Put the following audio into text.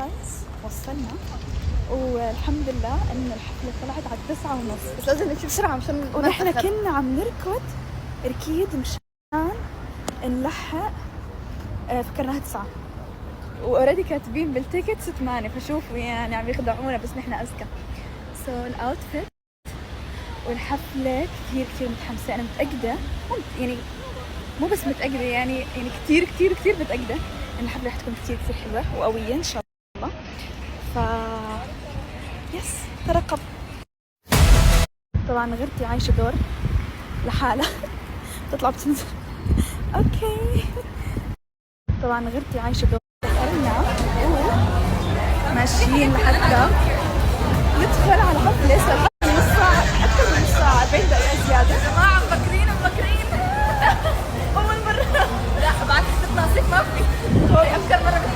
جايز وصلنا والحمد لله إن الحفلة طلعت على 9:30 بس لازم نمشي بسرعة مشان ونحن كنا عم نركض ركيد مشان نلحق. فكرناها 9 واوريدي كاتبين بالتيكت 8 فشوفوا يعني عم يخدعونا بس نحن أذكى. الأوتفيت والحفلة كتير متحمسة. أنا متأكدة يعني مو بس متأكدة يعني كتير متأكدة إن الحفلة رح تكون كتير حلوة وقوية إن شاء الله. ف يس ترقب. طبعا غيرتي عايشة دور لحالها تطلع بتنزل. اوكي طبعا غيرتي عايشة دور دخلنا ماشيين لحتى ندخل على حفلة صار نص ساعة أكثر من نص ساعة 40 دقيقة زيادة. يا جماعة مبكرين أول مرة. لا بعد الناصيك ما في. هو أفكر مرة